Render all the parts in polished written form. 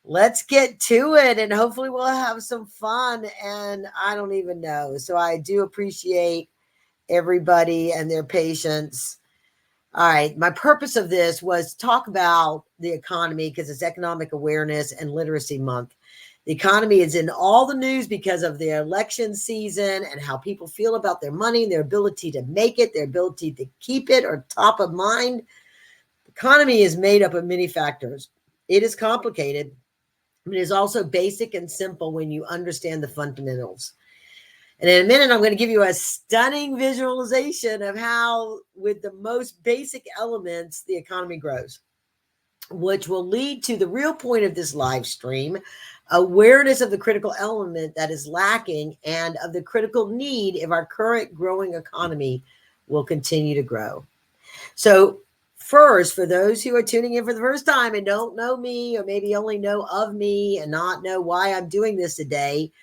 let's get to it, and hopefully we'll have some fun. And I don't even know. So I do appreciate everybody and their patience. All right. My purpose of this was to talk about the economy because it's Economic Awareness and Literacy Month. The economy is in all the news because of the election season and how people feel about their money, their ability to make it, their ability to keep it or top of mind. The economy is made up of many factors. It is complicated, but it is also basic and simple when you understand the fundamentals. And in a minute, I'm going to give you a stunning visualization of how, with the most basic elements, the economy grows, which will lead to the real point of this live stream, awareness of the critical element that is lacking and of the critical need if our current growing economy will continue to grow. So first, for those who are tuning in for the first time and don't know me, or maybe only know of me and not know why I'm doing this today,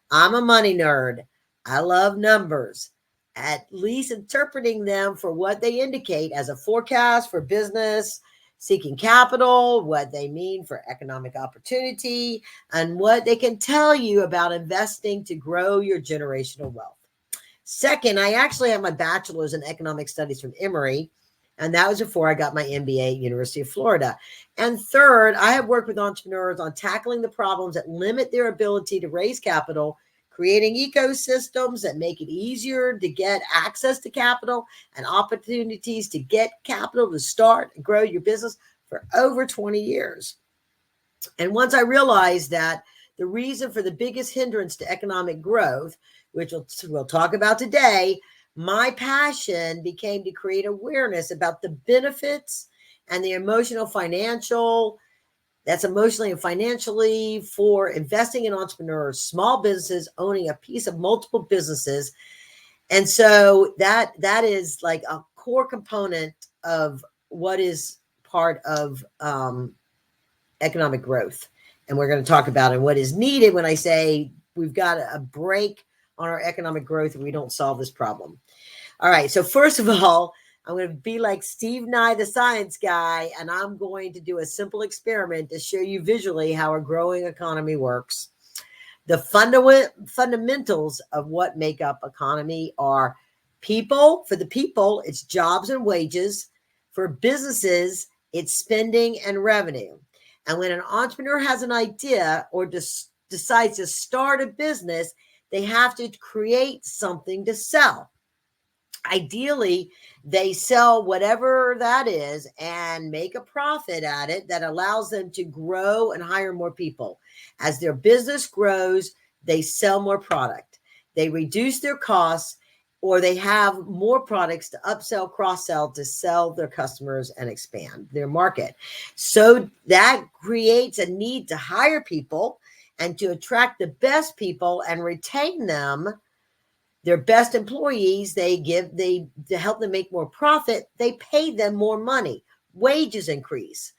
I'm a money nerd. I love numbers, at least interpreting them for what they indicate as a forecast for business, seeking capital, what they mean for economic opportunity, and what they can tell you about investing to grow your generational wealth. Second, I actually have my bachelor's in economic studies from Emory, and that was before I got my MBA at University of Florida. And third, I have worked with entrepreneurs on tackling the problems that limit their ability to raise capital, creating ecosystems that make it easier to get access to capital and opportunities to get capital to start and grow your business for over 20 years. And once I realized that the reason for the biggest hindrance to economic growth, which we'll talk about today, my passion became to create awareness about the benefits and the emotionally and financially for investing in entrepreneurs, small businesses, owning a piece of multiple businesses. And so that is like a core component of what is part of economic growth. And we're going to talk about it, what is needed when I say we've got a break on our economic growth and we don't solve this problem. All right. So first of all, I'm going to be like Steve Nye, the science guy, and I'm going to do a simple experiment to show you visually how a growing economy works. The fundamentals of what make up economy are people. For the people, it's jobs and wages. For businesses, it's spending and revenue. And when an entrepreneur has an idea or decides to start a business, they have to create something to sell. Ideally, they sell whatever that is and make a profit at it that allows them to grow and hire more people. As their business grows, they sell more product. They reduce their costs, or they have more products to upsell, cross-sell, to sell their customers and expand their market. So that creates a need to hire people and to attract the best people and retain them. Their best employees, to help them make more profit, they pay them more money. Wages increase.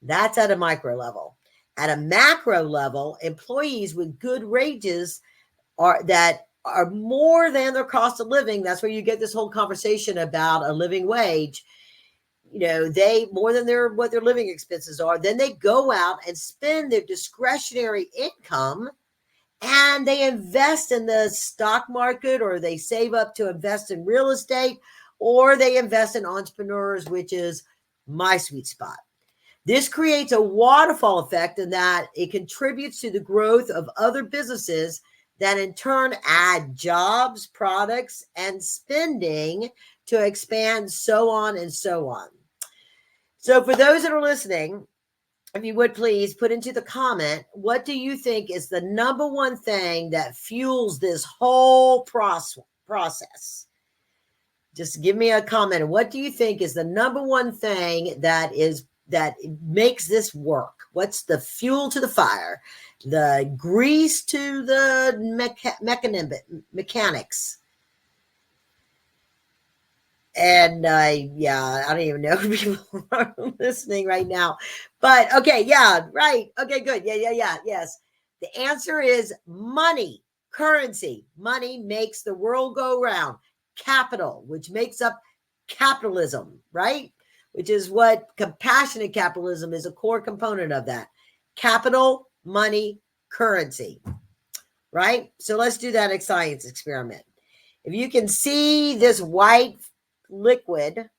That's at a micro level. At a macro level, employees with good wages are more than their cost of living. That's where you get this whole conversation about a living wage. They more than what their living expenses are. Then they go out and spend their discretionary income, and they invest in the stock market, or they save up to invest in real estate, or they invest in entrepreneurs, which is my sweet spot. This creates a waterfall effect in that it contributes to the growth of other businesses that in turn add jobs, products, and spending to expand, so on and so on. So for those that are listening, if you would please put into the comment, what do you think is the number one thing that fuels this whole process? Just give me a comment. What do you think is the number one thing that makes this work? What's the fuel to the fire? The grease to the mechanics? And I don't even know if people are listening right now, but okay. Yeah. Right. Okay, good. Yeah. Yes. The answer is money, currency. Money makes the world go round. Capital, which makes up capitalism, right? Which is what compassionate capitalism is, a core component of that. Capital money, currency, right? So let's do that science experiment. If you can see this white liquid,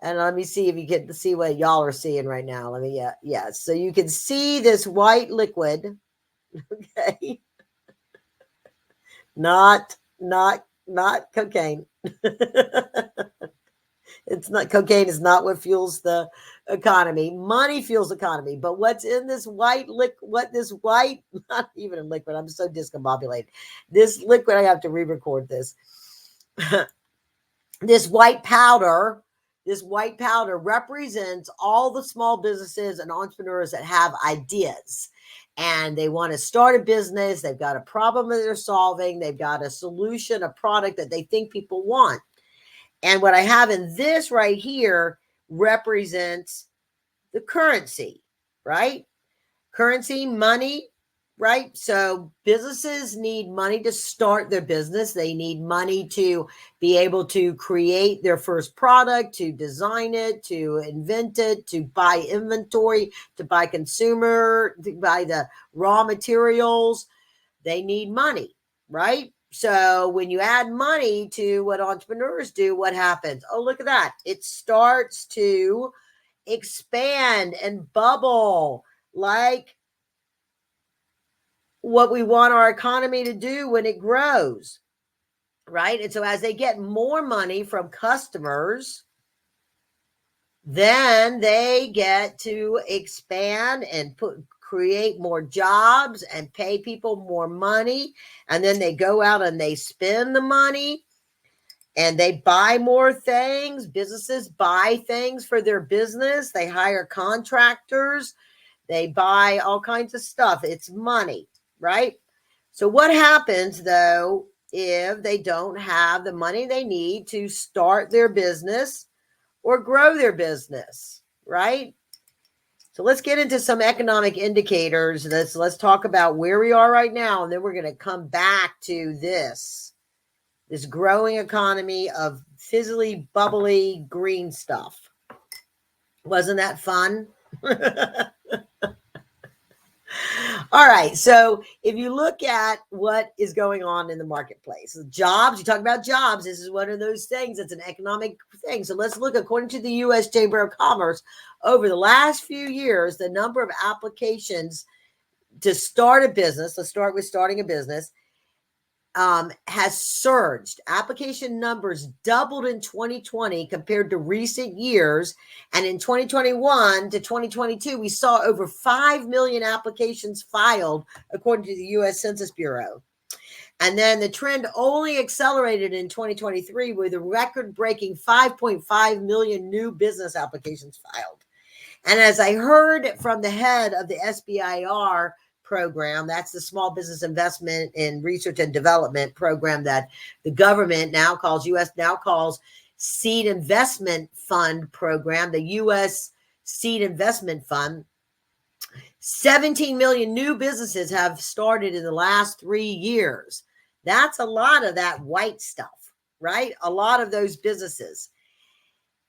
and let me see if you get to see what y'all are seeing right now. Let me, yeah. So you can see this white liquid, okay? Not cocaine. It's not, cocaine is not what fuels the economy. Money fuels economy. But what's in this white not even a liquid. I'm so discombobulated. This liquid, I have to re-record this. This white powder represents all the small businesses and entrepreneurs that have ideas. And they want to start a business. They've got a problem that they're solving. They've got a solution, a product that they think people want. And what I have in this right here represents the currency, right? Currency, money, right? So businesses need money to start their business. They need money to be able to create their first product, to design it, to invent it, to buy inventory, to buy consumer, to buy the raw materials. They need money, right? So when you add money to what entrepreneurs do, what happens? Oh, look at that. It starts to expand and bubble like what we want our economy to do when it grows, right? And so as they get more money from customers, then they get to expand and create more jobs and pay people more money. And then they go out and they spend the money and they buy more things. Businesses buy things for their business. They hire contractors. They buy all kinds of stuff. It's money, right? So what happens though if they don't have the money they need to start their business or grow their business, right? So let's get into some economic indicators. Let's talk about where we are right now, and then we're going to come back to this growing economy of fizzly, bubbly, green stuff. Wasn't that fun? All right. So if you look at what is going on in the marketplace, jobs, you talk about jobs. This is one of those things. It's an economic thing. So let's look, according to the U.S. Chamber of Commerce, over the last few years, the number of applications to start a business, let's start with starting a business, has surged. Application numbers doubled in 2020 compared to recent years. And in 2021 to 2022, we saw over 5 million applications filed, according to the U.S. Census Bureau. And then the trend only accelerated in 2023 with a record-breaking 5.5 million new business applications filed. And as I heard from the head of the SBIR program, that's the Small Business Investment in Research and Development program that the government now calls Seed Investment Fund program, the U.S. Seed Investment Fund. 17 million new businesses have started in the last 3 years. That's a lot of that white stuff, right? A lot of those businesses.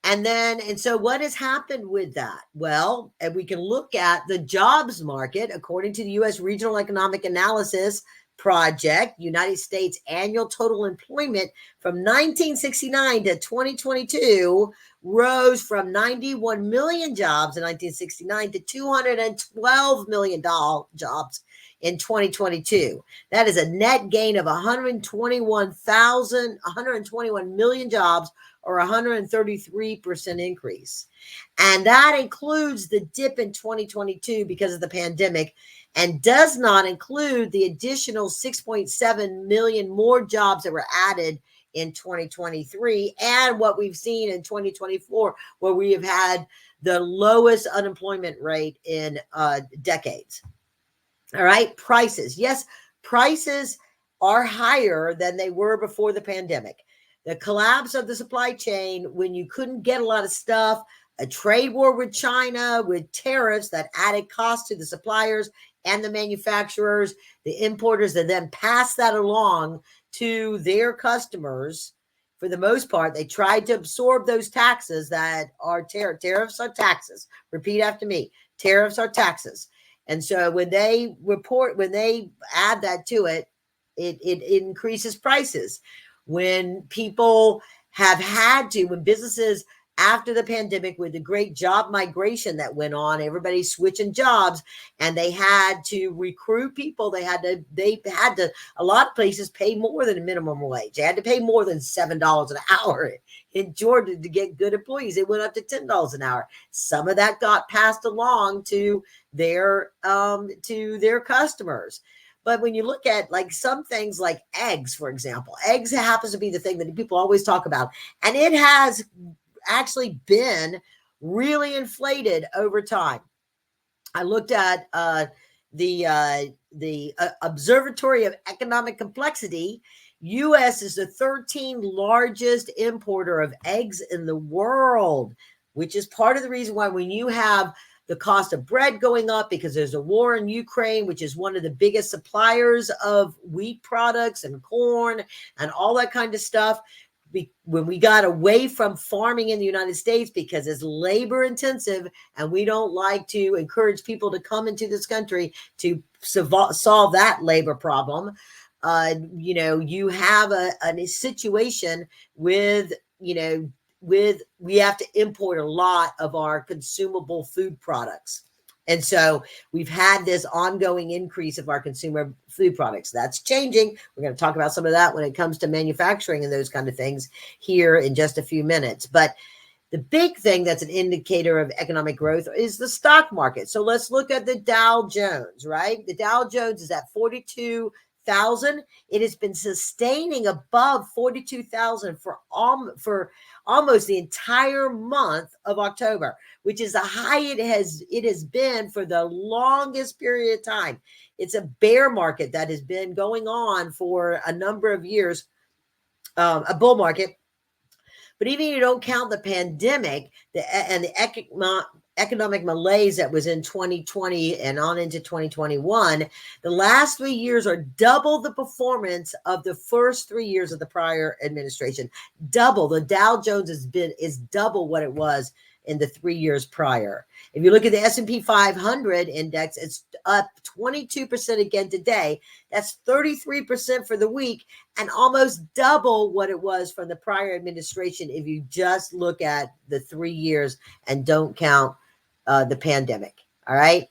And so what has happened with that? Well, and we can look at the jobs market, according to the U.S. Regional Economic Analysis Project, United States annual total employment from 1969 to 2022 rose from 91 million jobs in 1969 to 212 million jobs in 2022. That is a net gain of 121 million jobs, or 133% increase. And that includes the dip in 2022 because of the pandemic, and does not include the additional 6.7 million more jobs that were added in 2023 and what we've seen in 2024, where we have had the lowest unemployment rate in decades. All right, prices. Yes, prices are higher than they were before the pandemic. The collapse of the supply chain, when you couldn't get a lot of stuff, a trade war with China, with tariffs that added costs to the suppliers and the manufacturers, the importers, that then pass that along to their customers. For the most part, they tried to absorb those taxes that are tariffs are taxes. Repeat after me. Tariffs are taxes. And so when they add that to it, it increases prices. When people when businesses after the pandemic, with the great job migration that went on, everybody's switching jobs, and they had to recruit people. They had to, a lot of places pay more than a minimum wage. They had to pay more than $7 an hour in Georgia to get good employees. It went up to $10 an hour. Some of that got passed along to their customers. But when you look at like some things like eggs, for example, eggs happens to be the thing that people always talk about. And it has actually been really inflated over time. I looked at the Observatory of Economic Complexity. U.S. is the 13th largest importer of eggs in the world, which is part of the reason why when you have the cost of bread going up because there's a war in Ukraine, which is one of the biggest suppliers of wheat products and corn and all that kind of stuff. When we got away from farming in the United States because it's labor intensive and we don't like to encourage people to come into this country to solve that labor problem, you have a situation with, we have to import a lot of our consumable food products. And so we've had this ongoing increase of our consumer food products. That's changing. We're going to talk about some of that when it comes to manufacturing and those kind of things here in just a few minutes. But the big thing that's an indicator of economic growth is the stock market. So let's look at the Dow Jones, right? The Dow Jones is at 42,000. It has been sustaining above 42,000 for almost the entire month of October, which is the high it has been for the longest period of time. It's a bear market that has been going on for a number of years, a bull market. But even if you don't count the pandemic and the economic malaise that was in 2020 and on into 2021, the last 3 years are double the performance of the first 3 years of the prior administration. Double. The Dow Jones is double what it was in the 3 years prior. If you look at the S&P 500 index, it's up 22% again today. That's 33% for the week and almost double what it was from the prior administration if you just look at the 3 years and don't count the pandemic. All right.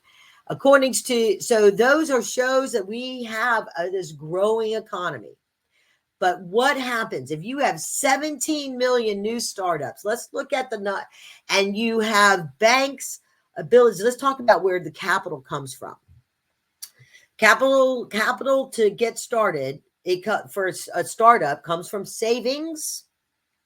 So those are shows that we have this growing economy. But what happens if you have 17 million new startups? Let's look at and you have banks' abilities. Let's talk about where the capital comes from. Capital to get started, for a startup comes from savings,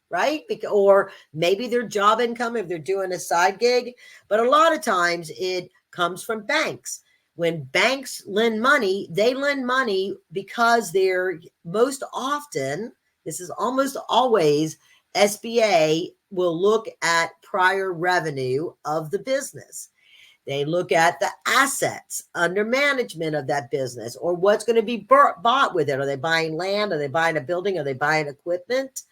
right? Or maybe their job income if they're doing a side gig. But a lot of times it comes from banks. When banks lend money, they lend money because they're most often, this is almost always, SBA will look at prior revenue of the business. They look at the assets under management of that business or what's going to be bought with it. Are they buying land? Are they buying a building? Are they buying equipment?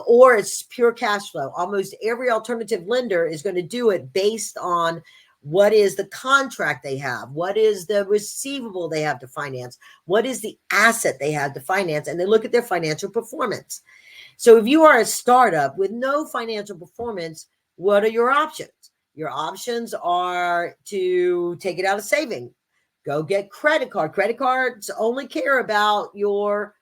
Or it's pure cash flow. Almost every alternative lender is going to do it based on what is the contract they have? What is the receivable they have to finance? What is the asset they have to finance? And they look at their financial performance. So if you are a startup with no financial performance, what are your options? Your options are to take it out of saving. Go get credit card. Credit cards only care about your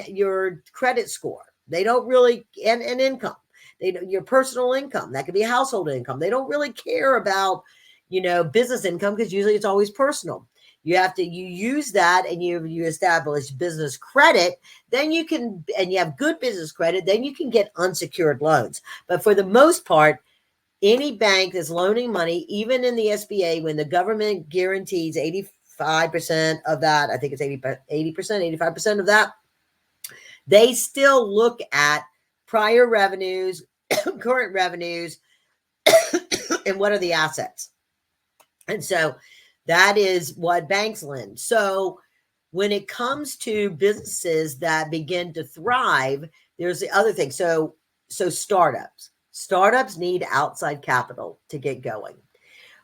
your credit score. They don't really, and income. Your personal income, that could be household income. They don't really care about, business income because usually it's always personal. You use that and you establish business credit, then you can, and you have good business credit, then you can get unsecured loans. But for the most part, any bank that's loaning money, even in the SBA, when the government guarantees 85% of that, I think it's 80%, 85% of that, they still look at prior revenues, current revenues, and what are the assets. And so that is what banks lend. So when it comes to businesses that begin to thrive, there's the other thing. So startups need outside capital to get going.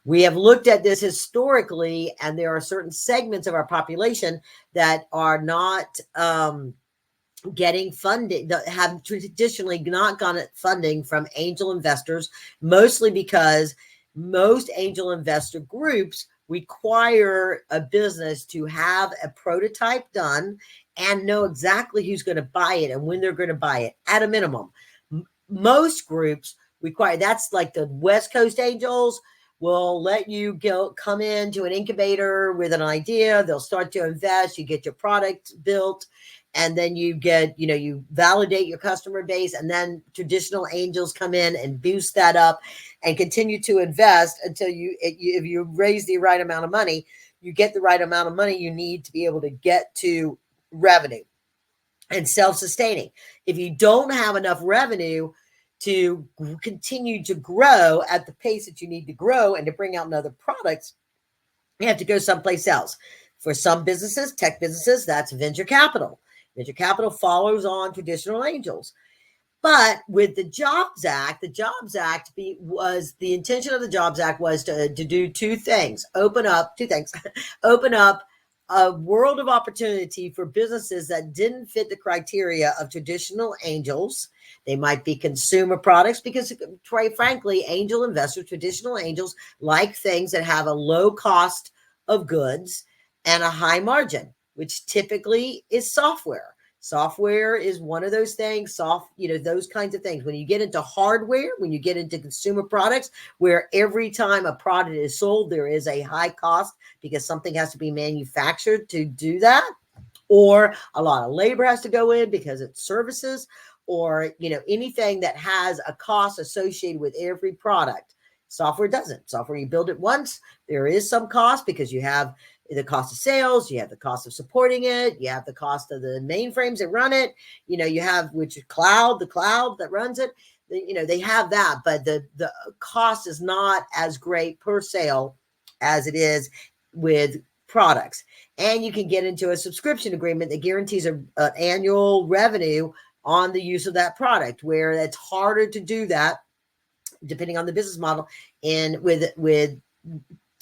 We have looked at this historically, and there are certain segments of our population that are not getting funding, that have traditionally not gotten funding from angel investors, mostly because most angel investor groups require a business to have a prototype done and know exactly who's going to buy it and when they're going to buy it at a minimum. Most groups require, that's like the West Coast Angels will let you come into an incubator with an idea. They'll start to invest. You get your product built, and then you get, you validate your customer base, and then traditional angels come in and boost that up and continue to invest until if you raise the right amount of money, you get the right amount of money you need to be able to get to revenue and self-sustaining. If you don't have enough revenue to continue to grow at the pace that you need to grow and to bring out other products, you have to go someplace else. For some businesses, tech businesses, that's venture capital. Venture capital follows on traditional angels. But with the Jobs Act, was the intention of the Jobs Act was to do two things. Open up a world of opportunity for businesses that didn't fit the criteria of traditional angels. They might be consumer products because, quite frankly, angel investors, traditional angels, like things that have a low cost of goods and a high margin, which typically is software. Software is one of those things, those kinds of things. When you get into hardware, when you get into consumer products, where every time a product is sold, there is a high cost because something has to be manufactured to do that, or a lot of labor has to go in because it's services, or, anything that has a cost associated with every product. Software doesn't. Software, you build it once, there is some cost because you have the cost of sales, you have the cost of supporting it, you have the cost of the mainframes that run it, you have the cloud that runs it, they have that, but the cost is not as great per sale as it is with products. And you can get into a subscription agreement that guarantees an annual revenue on the use of that product, where it's harder to do that depending on the business model and with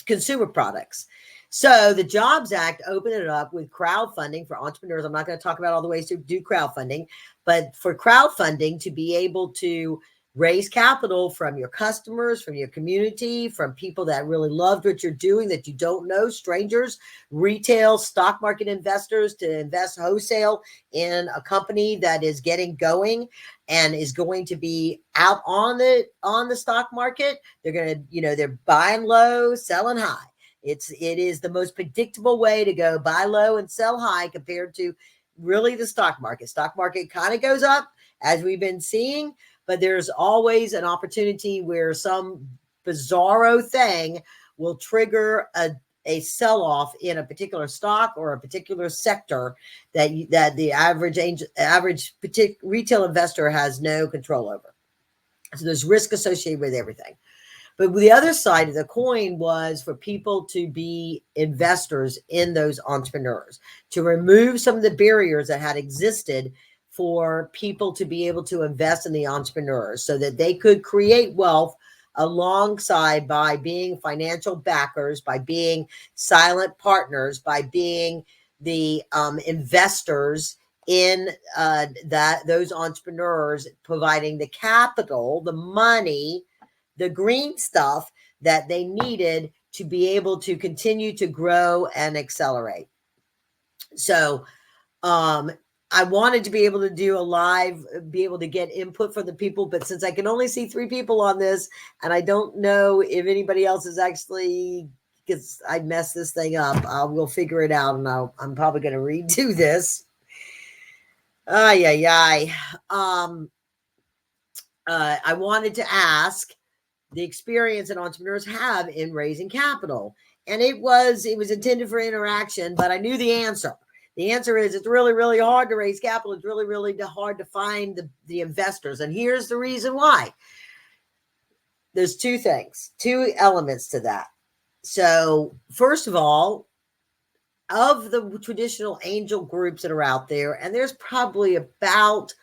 consumer products. So the Jobs Act opened it up with crowdfunding for entrepreneurs. I'm not going to talk about all the ways to do crowdfunding, but for crowdfunding to be able to raise capital from your customers, from your community, from people that really loved what you're doing that you don't know, strangers, retail, stock market investors, to invest wholesale in a company that is getting going and is going to be out on the stock market. They're going to, they're buying low, selling high. It is the most predictable way to go buy low and sell high compared to really the stock market. Stock market kind of goes up, as we've been seeing, but there's always an opportunity where some bizarro thing will trigger a sell-off in a particular stock or a particular sector that the average retail investor has no control over. So there's risk associated with everything. But the other side of the coin was for people to be investors in those entrepreneurs, to remove some of the barriers that had existed for people to be able to invest in the entrepreneurs so that they could create wealth alongside, by being financial backers, by being silent partners, by being the investors in those entrepreneurs, providing the capital, the money, the green stuff that they needed to be able to continue to grow and accelerate. So I wanted to be able to do a live, be able to get input from the people, but since I can only see 3 people on this, and I don't know if anybody else is actually, because I messed this thing up, we'll figure it out, and I'm probably going to redo this. I wanted to ask the experience that entrepreneurs have in raising capital. And it was intended for interaction, but I knew the answer. The answer is it's really, really hard to raise capital. It's really, really hard to find the investors. And here's the reason why. There's 2 elements to that. So first of all, of the traditional angel groups that are out there, and there's probably about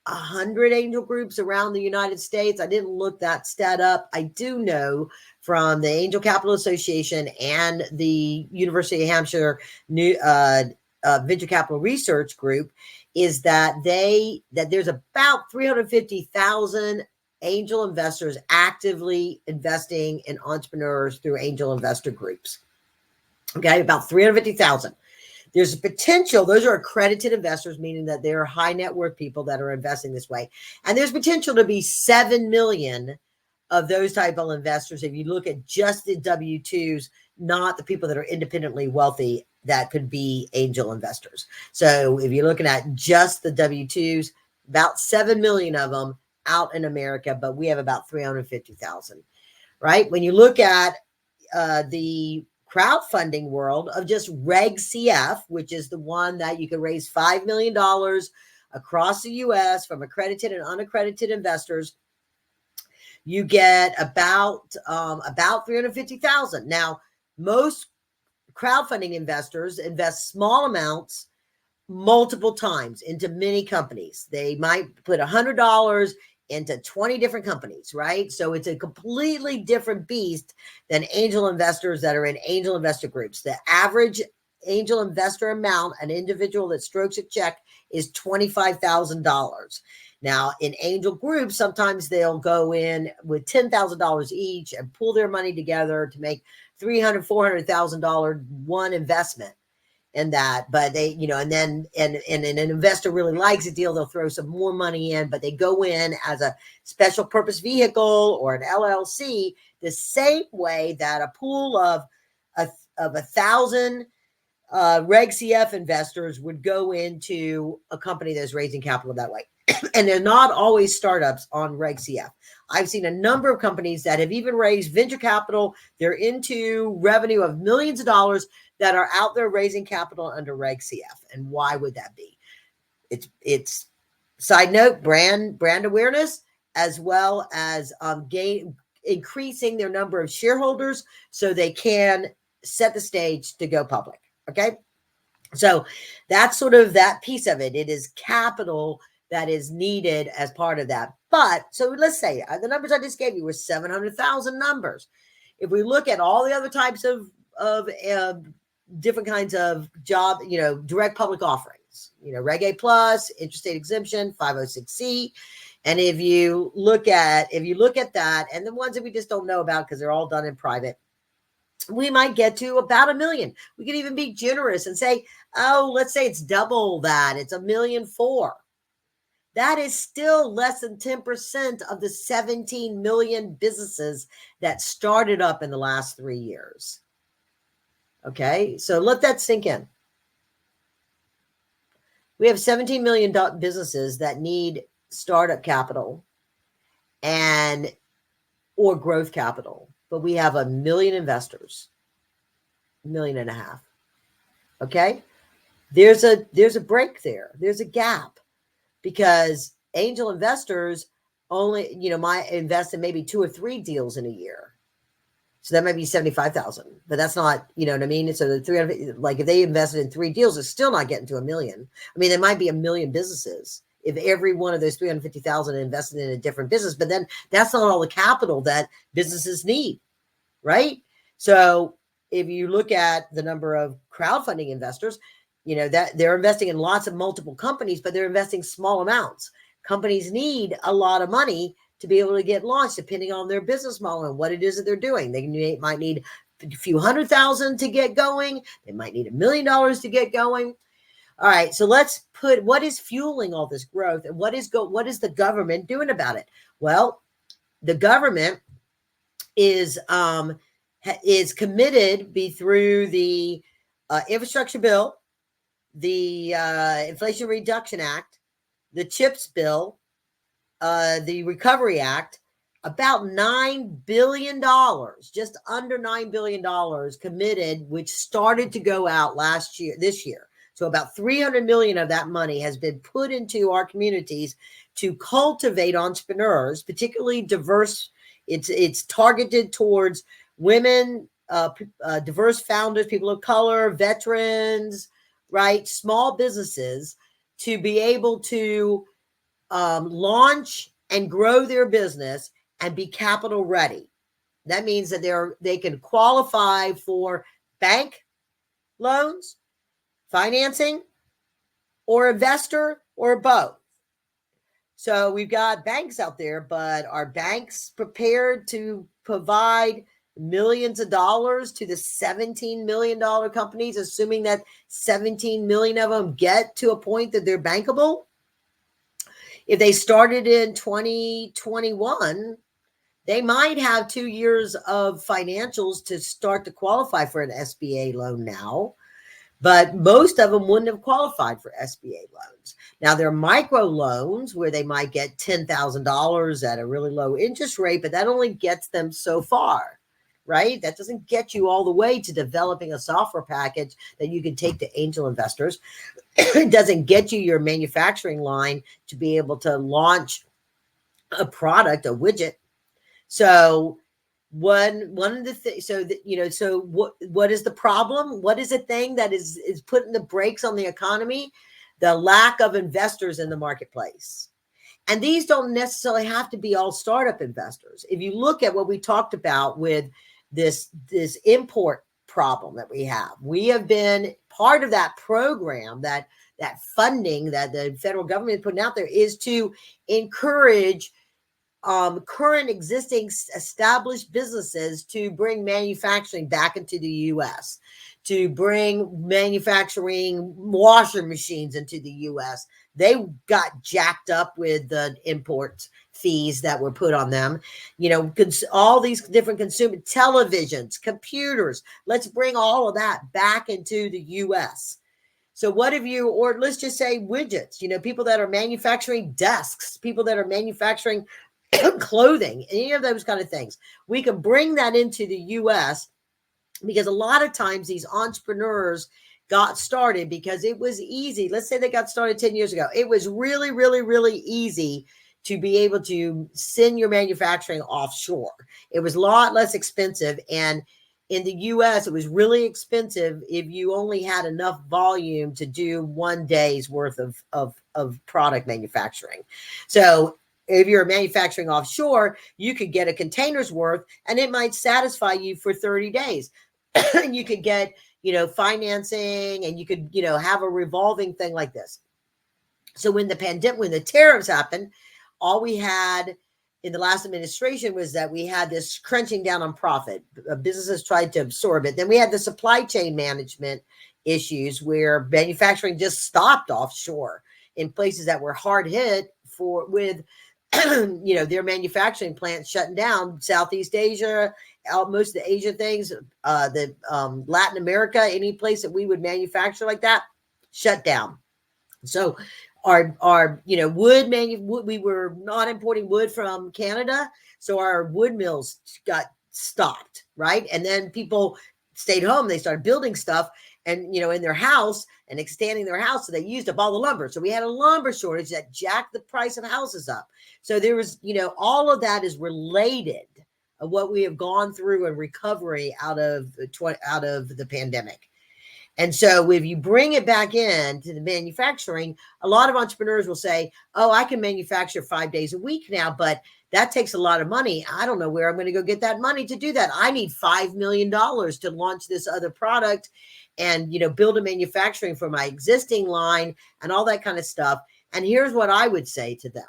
100 angel groups around the United States. I didn't look that stat up. I do know from the Angel Capital Association and the University of Hampshire new Venture Capital Research Group is that there's about 350,000 angel investors actively investing in entrepreneurs through angel investor groups. Okay, about 350,000. There's a potential, those are accredited investors, meaning that they're high net worth people that are investing this way. And there's potential to be 7 million of those type of investors. If you look at just the W-2s, not the people that are independently wealthy, that could be angel investors. So if you're looking at just the W-2s, about 7 million of them out in America, but we have about 350,000, right? When you look at the crowdfunding world of just Reg CF, which is the one that you can raise $5 million across the US from accredited and unaccredited investors, you get about 350,000. Now, most crowdfunding investors invest small amounts multiple times into many companies. They might put $100 into 20 different companies, right? So it's a completely different beast than angel investors that are in angel investor groups. The average angel investor amount, an individual that strokes a check, is $25,000. Now, in angel groups, sometimes they'll go in with $10,000 each and pool their money together to make $300,000, $400,000 one investment in that. But they, and then and an investor really likes a deal, they'll throw some more money in, but they go in as a special purpose vehicle or an LLC, the same way that a pool of 1,000 Reg CF investors would go into a company that's raising capital that way. And they're not always startups on Reg CF. I've seen a number of companies that have even raised venture capital. They're into revenue of millions of dollars that are out there raising capital under Reg CF. And why would that be? It's side note, brand awareness, as well as increasing their number of shareholders so they can set the stage to go public. Okay. So that's sort of that piece of it. It is capital that is needed as part of that. But so let's say the numbers I just gave you were 700,000 numbers. If we look at all the other types of different kinds of job, direct public offerings, Reg A plus, interstate exemption, 506C. And if you look at that, and the ones that we just don't know about because they're all done in private, we might get to about 1 million. We could even be generous and say, let's say it's double that. It's 1.4 million. That is still less than 10% of the 17 million businesses that started up in the last 3 years. Okay, so let that sink in. We have 17 million businesses that need startup capital or growth capital, but we have 1 million investors, 1.5 million. Okay, there's a break there. There's a gap because angel investors only, might invest in maybe 2 or 3 deals in a year. So that might be 75,000, but that's not, you know what I mean? So the 300, like if they invested in 3 deals, it's still not getting to 1 million. I mean, there might be 1 million businesses if every one of those 350,000 invested in a different business, but then that's not all the capital that businesses need, right? So if you look at the number of crowdfunding investors, that they're investing in lots of multiple companies, but they're investing small amounts. Companies need a lot of money to be able to get launched, depending on their business model and what it is that they're doing. They might need a few $100,000 to get going. They might need $1 million to get going. All right, so let's put what is fueling all this growth and what is the government doing about it? Well, the government is committed through the infrastructure bill, the Inflation Reduction Act, the CHIPS bill, the Recovery Act, about $9 billion, just under $9 billion committed, which started to go out this year. So about 300 million of that money has been put into our communities to cultivate entrepreneurs, particularly diverse. It's targeted towards women, diverse founders, people of color, veterans, right? Small businesses to be able to launch and grow their business and be capital ready. That means that they can qualify for bank loans, financing, or investor, or both. So we've got banks out there, but are banks prepared to provide millions of dollars to the $17 million companies, assuming that 17 million of them get to a point that they're bankable? If they started in 2021, they might have 2 years of financials to start to qualify for an SBA loan now, but most of them wouldn't have qualified for SBA loans. Now, there are micro loans where they might get $10,000 at a really low interest rate, but that only gets them so far, right? That doesn't get you all the way to developing a software package that you can take to angel investors. It doesn't get you your manufacturing line to be able to launch a product, a widget. So one of the things, so what is the problem? What is the thing that is putting the brakes on the economy? The lack of investors in the marketplace. And these don't necessarily have to be all startup investors. If you look at what we talked about with this import problem that we have been part of that program, that funding that the federal government is putting out there is to encourage current existing established businesses to bring manufacturing back into the U.S., to bring manufacturing washer machines into the U.S. They got jacked up with the import fees that were put on them. All these different consumer televisions, computers. Let's bring all of that back into the U.S. So what have you, or let's just say widgets, people that are manufacturing desks, people that are manufacturing clothing, any of those kind of things. We can bring that into the U.S. because a lot of times these entrepreneurs got started because it was easy. Let's say they got started 10 years ago. It was really, really, really easy to be able to send your manufacturing offshore. It was a lot less expensive. And in the U.S., it was really expensive if you only had enough volume to do 1 day's worth of product manufacturing. So if you're manufacturing offshore, you could get a container's worth and it might satisfy you for 30 days. You could get, financing, and you could, have a revolving thing like this. So when the tariffs happened, all we had in the last administration was that we had this crunching down on profit. Businesses tried to absorb it. Then we had the supply chain management issues where manufacturing just stopped offshore in places that were hard hit with their manufacturing plants shutting down. Southeast Asia, most of the Asia things, Latin America, any place that we would manufacture like that, shut down. So our wood, we were not importing wood from Canada, so our wood mills got stopped, right? And then people stayed home. They started building stuff and, in their house and expanding their house. So they used up all the lumber. So we had a lumber shortage that jacked the price of houses up. So there was, all of that is related of what we have gone through in recovery out of the pandemic. And so if you bring it back into the manufacturing, a lot of entrepreneurs will say, oh, I can manufacture 5 days a week now, but that takes a lot of money. I don't know where I'm going to go get that money to do that. I need $5 million to launch this other product and, build a manufacturing for my existing line and all that kind of stuff. And here's what I would say to them.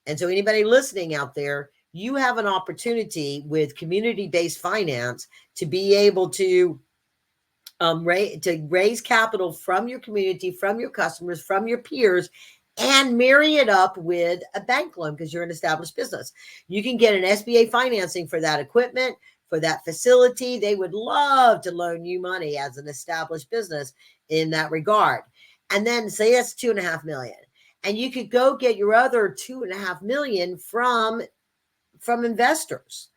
And so anybody listening out there, you have an opportunity with community-based finance to be able to raise capital from your community, from your customers, from your peers, and marry it up with a bank loan because you're an established business. You can get an SBA financing for that equipment, for that facility. They would love to loan you money as an established business in that regard. And then say that's $2.5 million. And you could go get your other $2.5 million from investors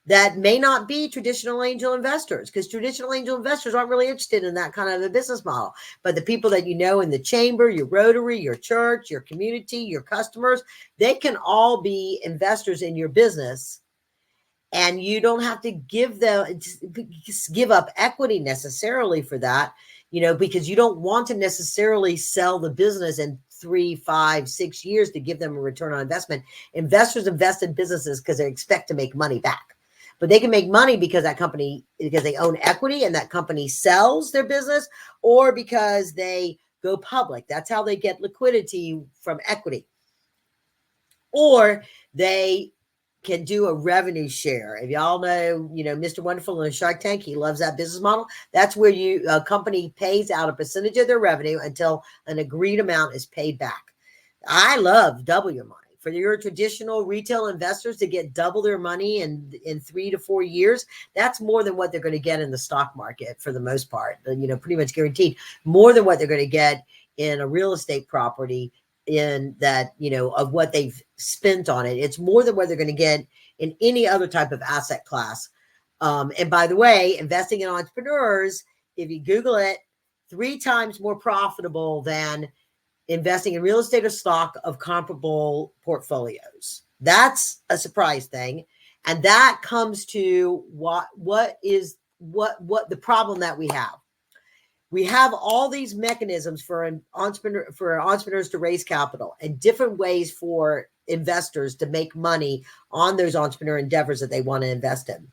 that may not be traditional angel investors, because traditional angel investors aren't really interested in that kind of a business model. But the people that in the chamber, your Rotary, your church, your community, your customers, they can all be investors in your business. And you don't have to give up equity necessarily for that, because you don't want to necessarily sell the business and 3, 5, 6 years to give them a return on investment. Investors invest in businesses because they expect to make money back. But they can make money because they own equity and that company sells their business, or because they go public. That's how they get liquidity from equity. Or they can do a revenue share. If y'all know, Mr. Wonderful in Shark Tank, he loves that business model. That's where a company pays out a percentage of their revenue until an agreed amount is paid back. I love double your money. For your traditional retail investors to get double their money in 3 to 4 years, that's more than what they're going to get in the stock market for the most part. Pretty much guaranteed more than what they're going to get in a real estate property in that, of what they've spent on it. It's more than what they're going to get in any other type of asset class. And by the way, investing in entrepreneurs, if you Google it, 3 times more profitable than investing in real estate or stock of comparable portfolios. That's a surprise thing. And that comes to what the problem that we have. We have all these mechanisms for entrepreneurs to raise capital and different ways for investors to make money on those entrepreneur endeavors that they want to invest in.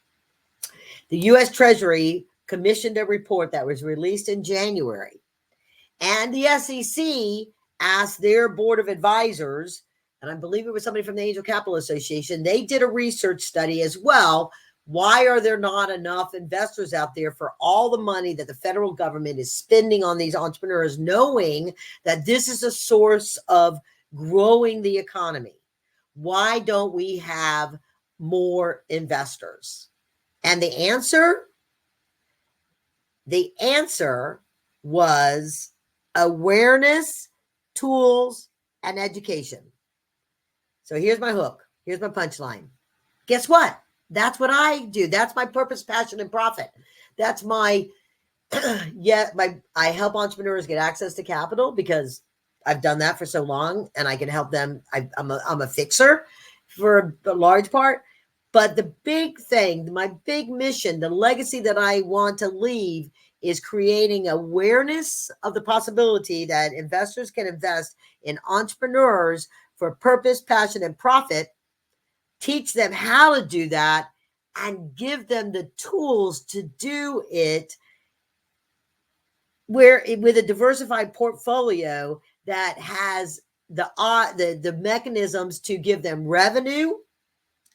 The U.S. Treasury commissioned a report that was released in January, and the SEC asked their board of advisors, and I believe it was somebody from the Angel Capital Association, they did a research study as well. Why are there not enough investors out there for all the money that the federal government is spending on these entrepreneurs, knowing that this is a source of growing the economy? Why don't we have more investors? And the answer was awareness, tools, and education. So here's my hook. Here's my punchline. Guess what? That's what I do. That's my purpose, passion, and profit. That's my, I help entrepreneurs get access to capital because I've done that for so long and I can help them. I'm a fixer for the large part. But the big thing, my big mission, the legacy that I want to leave is creating awareness of the possibility that investors can invest in entrepreneurs for purpose, passion, and profit, teach them how to do that, and give them the tools to do it with a diversified portfolio that has the mechanisms to give them revenue,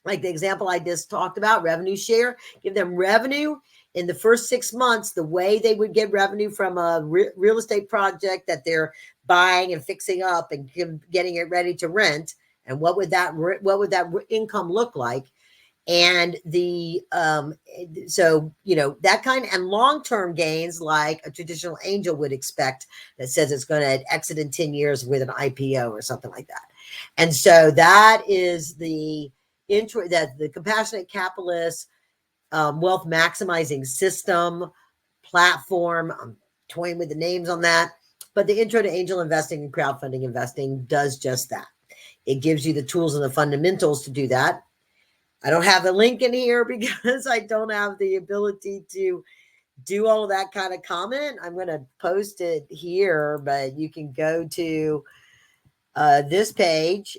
like the example I just talked about, revenue share, give them revenue in the first 6 months, the way they would get revenue from a real estate project that they're buying and fixing up and getting it ready to rent. And what would that income look like? And that kind, and long-term gains like a traditional angel would expect, that says it's going to exit in 10 years with an IPO or something like that. And so that is the compassionate capitalist wealth maximizing system platform. I'm toying with the names on that, but the intro to angel investing and crowdfunding investing does just that. It gives you the tools and the fundamentals to do that. I don't have the link in here because I don't have the ability to do all of that kind of comment. I'm going to post it here, but you can go to this page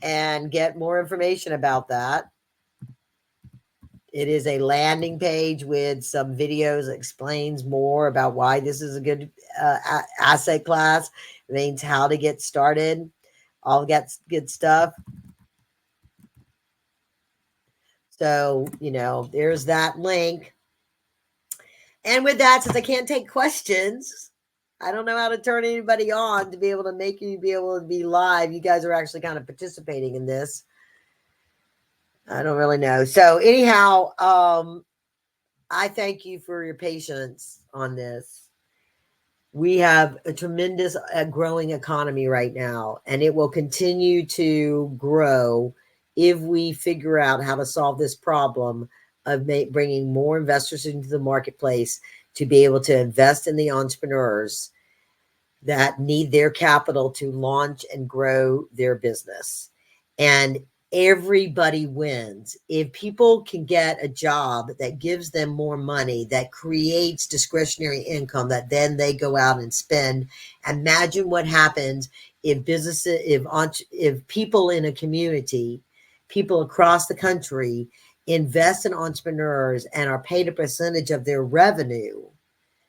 and get more information about that. It is a landing page with some videos that explains more about why this is a good asset class. It means how to get started, all that good stuff. So, there's that link. And with that, since I can't take questions, I don't know how to turn anybody on to be able to make you be able to be live. You guys are actually kind of participating in this. I don't really know. So anyhow, I thank you for your patience on this. We have a tremendous growing economy right now, and it will continue to grow if we figure out how to solve this problem of bringing more investors into the marketplace to be able to invest in the entrepreneurs that need their capital to launch and grow their business. And everybody wins. If people can get a job that gives them more money, that creates discretionary income that then they go out and spend, imagine what happens if businesses, if people in a community, people across the country invest in entrepreneurs and are paid a percentage of their revenue.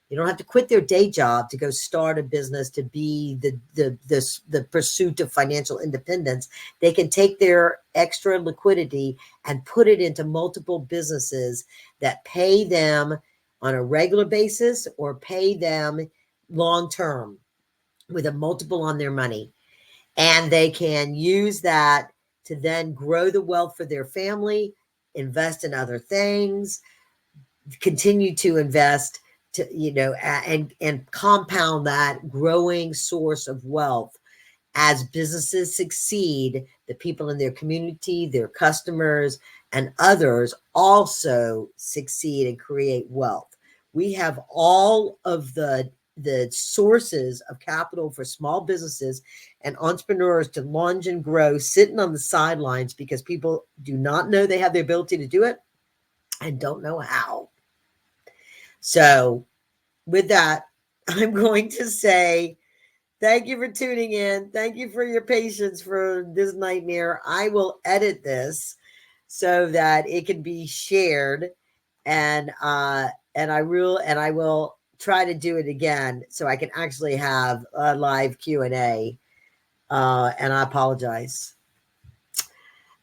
You don't have to quit their day job to go start a business to be the pursuit of financial independence. They can take their extra liquidity and put it into multiple businesses that pay them on a regular basis or pay them long term with a multiple on their money. And they can use that to then grow the wealth for their family, invest in other things, continue to invest to, and compound that growing source of wealth. As businesses succeed, the people in their community, their customers, and others also succeed and create wealth. We have all of the sources of capital for small businesses and entrepreneurs to launch and grow, sitting on the sidelines because people do not know they have the ability to do it and don't know how. So with that, I'm going to say thank you for tuning in. Thank you for your patience for this nightmare. I will edit this so that it can be shared, and I will try to do it again so I can actually have a live Q&A. And I apologize.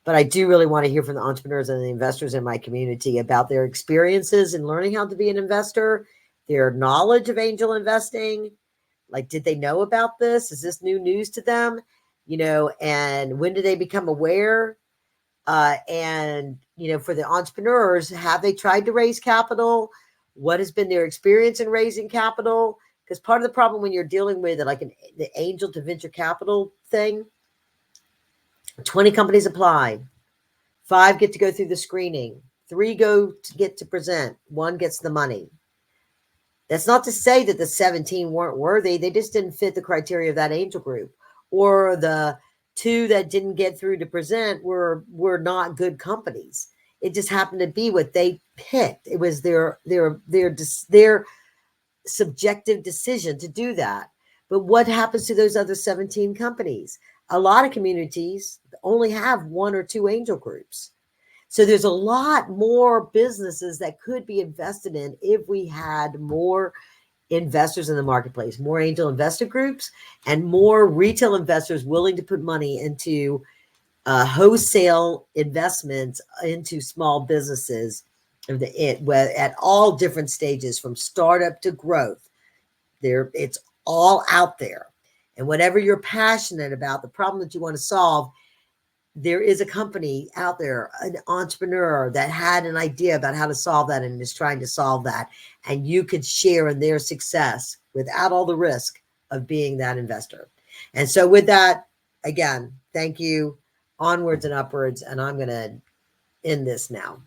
But I do really want to hear from the entrepreneurs and the investors in my community about their experiences in learning how to be an investor, their knowledge of angel investing. Like, did they know about this? Is this new news to them? And when did they become aware? And, for the entrepreneurs, have they tried to raise capital? What has been their experience in raising capital? Because part of the problem when you're dealing with the angel to venture capital thing, 20 companies apply, 5 get to go through the screening, 3 go to get to present, 1 gets the money. That's not to say that the 17 weren't worthy. They just didn't fit the criteria of that angel group. Or the 2 that didn't get through to present were not good companies. It just happened to be what they picked. It was their subjective decision to do that. But what happens to those other 17 companies? A lot of communities only have 1 or 2 angel groups. So there's a lot more businesses that could be invested in if we had more investors in the marketplace, more angel investor groups, and more retail investors willing to put money into wholesale investments into small businesses at all different stages, from startup to growth. It's all out there. And whatever you're passionate about, the problem that you want to solve, there is a company out there, an entrepreneur that had an idea about how to solve that and is trying to solve that. And you could share in their success without all the risk of being that investor. And so with that, again, thank you. Onwards and upwards. And I'm going to end this now.